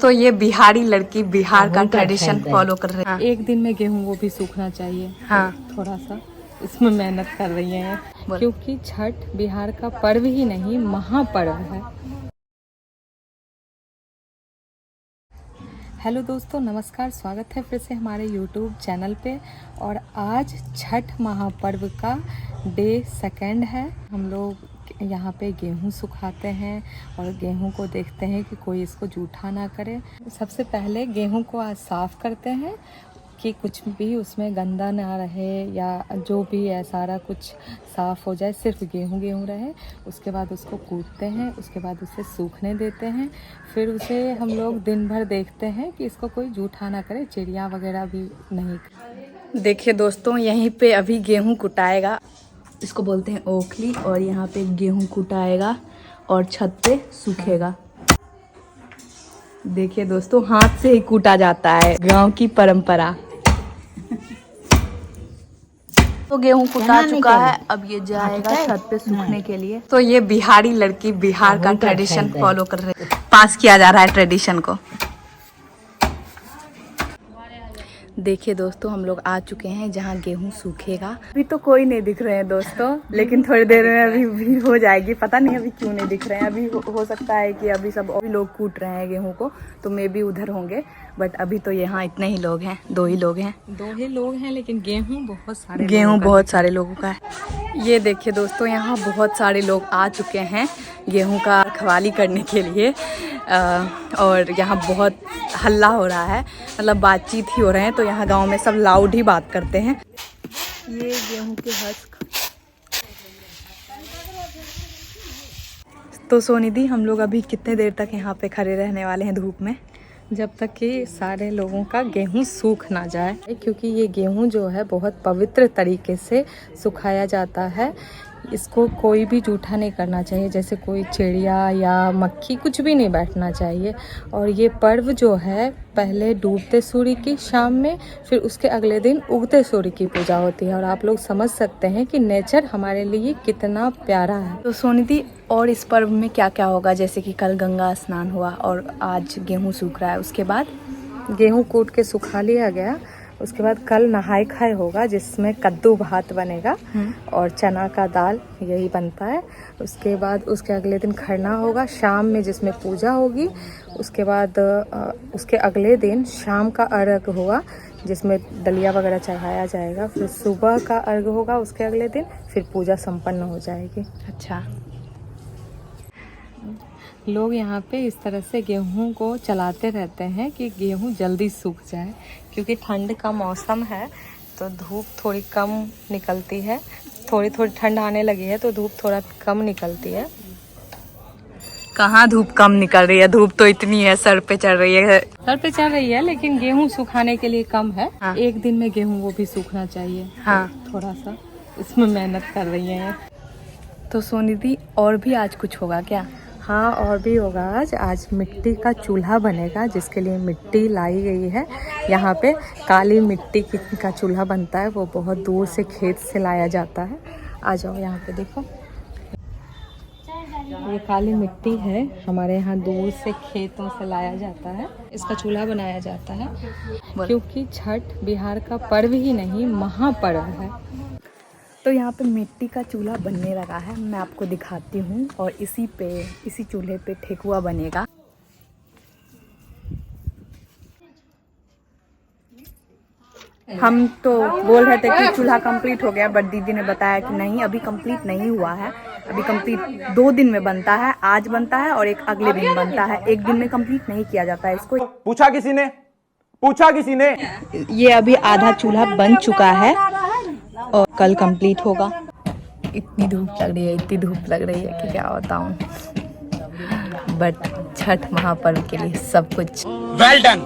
तो ये बिहारी लड़की बिहार का ट्रेडिशन फॉलो कर रही है। एक दिन में गेहूं वो भी सूखना चाहिए। हाँ, थोड़ा सा इसमें मेहनत कर रही हैं क्योंकि छठ बिहार का पर्व ही नहीं महापर्व है। हेलो दोस्तों, नमस्कार, स्वागत है फिर से हमारे YouTube चैनल पे। और आज छठ महापर्व का डे 2 है। हम लोग यहाँ पे गेहूँ सुखाते हैं और गेहूँ को देखते हैं कि कोई इसको जूठा ना करे। सबसे पहले गेहूँ को आज साफ़ करते हैं कि कुछ भी उसमें गंदा ना रहे या जो भी है सारा कुछ साफ़ हो जाए, सिर्फ गेहूँ रहे। उसके बाद उसको कूटते हैं, उसके बाद उसे सूखने देते हैं। फिर उसे हम लोग दिन भर देखते हैं कि इसको कोई जूठा ना करे, चिड़िया वगैरह भी नहीं। देखिए दोस्तों, यहीं पे अभी गेहूं कुटाएगा, इसको बोलते हैं ओखली, और यहाँ पे गेहूं कुटाएगा और छत पे सूखेगा। देखिए दोस्तों, हाथ से ही कूटा जाता है, गांव की परंपरा। तो गेहूं कुटा चुका है, अब ये जाएगा छत पे सूखने के लिए। तो ये बिहारी लड़की बिहार का ट्रेडिशन फॉलो कर रही है, पास किया जा रहा है ट्रेडिशन को। देखिए दोस्तों, हम लोग आ चुके हैं जहाँ गेहूं सूखेगा। अभी तो कोई नहीं दिख रहे हैं दोस्तों, लेकिन थोड़ी देर में अभी भीड़ हो जाएगी। पता नहीं अभी क्यों नहीं दिख रहे हैं। अभी हो सकता है कि अभी सब और लोग कूट रहे हैं गेहूं को, तो मे भी उधर होंगे। बट अभी तो यहाँ इतने ही लोग हैं, 2 ही लोग हैं, लेकिन गेहूँ बहुत सारे लोगों का है। ये देखिए दोस्तों, यहाँ बहुत सारे लोग आ चुके हैं गेहूं का रखवाली करने के लिए। और यहाँ बहुत हल्ला हो रहा है, मतलब बातचीत ही हो रहे हैं। तो यहाँ गांव में सब लाउड ही बात करते हैं। ये गेहूं के हस्क। तो सोनिधि, हम लोग अभी कितने देर तक यहाँ पे खड़े रहने वाले हैं धूप में? जब तक कि सारे लोगों का गेहूं सूख ना जाए, क्योंकि ये गेहूं जो है बहुत पवित्र तरीके से सुखाया जाता है। इसको कोई भी जूठा नहीं करना चाहिए, जैसे कोई चिड़िया या मक्खी कुछ भी नहीं बैठना चाहिए। और ये पर्व जो है पहले डूबते सूर्य की शाम में, फिर उसके अगले दिन उगते सूर्य की पूजा होती है। और आप लोग समझ सकते हैं कि नेचर हमारे लिए कितना प्यारा है। तो सोनिधि, और इस पर्व में क्या क्या होगा? जैसे कि कल गंगा स्नान हुआ और आज गेहूं सूख रहा है, उसके बाद गेहूं कूट के सुखा लिया गया। उसके बाद कल नहाय खाए होगा, जिसमें कद्दू भात बनेगा और चना का दाल, यही बनता है। उसके बाद उसके अगले दिन खरना होगा शाम में, जिसमें पूजा होगी। उसके बाद उसके अगले दिन शाम का अर्घ होगा, जिसमें दलिया वगैरह चढ़ाया जाएगा। फिर सुबह का अर्घ होगा उसके अगले दिन, फिर पूजा संपन्न हो जाएगी। अच्छा, लोग यहाँ पे इस तरह से गेहूं को चलाते रहते हैं कि गेहूं जल्दी सूख जाए, क्योंकि ठंड का मौसम है तो धूप थोड़ी कम निकलती है। थोड़ी थोड़ी ठंड आने लगी है तो धूप थोड़ा कम निकलती है। कहाँ धूप कम निकल रही है? धूप तो इतनी है, सर पे चढ़ रही है। लेकिन गेहूं सुखाने के लिए कम है। हाँ। एक दिन में गेहूं वो भी सूखना चाहिए। हाँ, थोड़ा सा इसमें मेहनत कर रही है। तो सोनिधि, और भी आज कुछ होगा क्या? हाँ, और भी होगा। आज मिट्टी का चूल्हा बनेगा, जिसके लिए मिट्टी लाई गई है। यहाँ पे काली मिट्टी का चूल्हा बनता है, वो बहुत दूर से खेत से लाया जाता है। आ जाओ यहाँ पे देखो, ये काली मिट्टी है, हमारे यहाँ दूर से खेतों से लाया जाता है। इसका चूल्हा बनाया जाता है क्योंकि छठ बिहार का पर्व ही नहीं महापर्व है। तो यहाँ पे मिट्टी का चूल्हा बनने लगा है, मैं आपको दिखाती हूँ। और इसी चूल्हे पे ठेकुआ बनेगा। हम तो बोल रहे थे कि चूल्हा कंप्लीट हो गया, बट दीदी ने बताया कि नहीं, अभी कंप्लीट नहीं हुआ है। अभी कंप्लीट 2 दिन में बनता है, आज बनता है और एक अगले दिन बनता है। एक दिन में कंप्लीट नहीं किया जाता है इसको। पूछा किसी ने ये अभी आधा चूल्हा बन चुका है और कल कंप्लीट होगा। इतनी धूप लग रही है कि क्या बताऊं। बट छठ महापर्व के लिए सब कुछ वेल डन,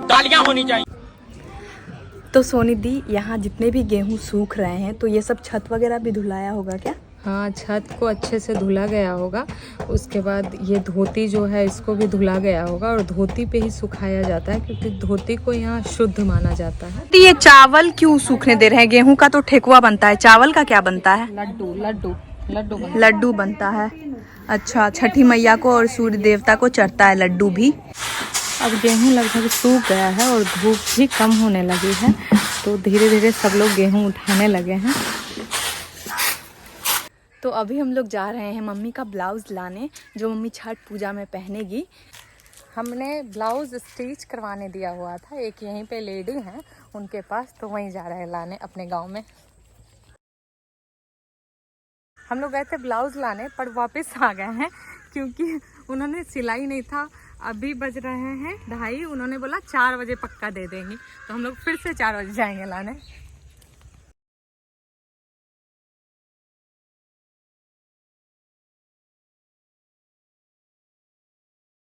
तालियां होनी चाहिए। तो सोनिधि, यहाँ जितने भी गेहूं सूख रहे हैं, तो ये सब छत वगैरह भी धुलाया होगा क्या? हाँ, छत को अच्छे से धुला गया होगा। उसके बाद ये धोती जो है इसको भी धुला गया होगा, और धोती पे ही सुखाया जाता है क्योंकि धोती को यहाँ शुद्ध माना जाता है। तो ये चावल क्यों सूखने दे रहे हैं? गेहूं का तो ठेकुआ बनता है, चावल का क्या बनता है? लड्डू बनता है। अच्छा, छठी मैया को और सूर्य देवता को चढ़ता है लड्डू भी। अब गेहूं लगभग सूख गया है और धूप भी कम होने लगी है, तो धीरे धीरे सब लोग गेहूं उठाने लगे हैं। तो अभी हम लोग जा रहे हैं मम्मी का ब्लाउज लाने, जो मम्मी छठ पूजा में पहनेगी। हमने ब्लाउज स्टिच करवाने दिया हुआ था, एक यहीं पे लेडी हैं उनके पास, तो वहीं जा रहे हैं लाने अपने गांव में। हम लोग गए थे ब्लाउज लाने पर वापस आ गए हैं क्योंकि उन्होंने सिलाई नहीं था। अभी बज रहे हैं 2:30, उन्होंने बोला 4 बजे पक्का दे देंगी, तो हम लोग फिर से 4 बजे जाएंगे लाने।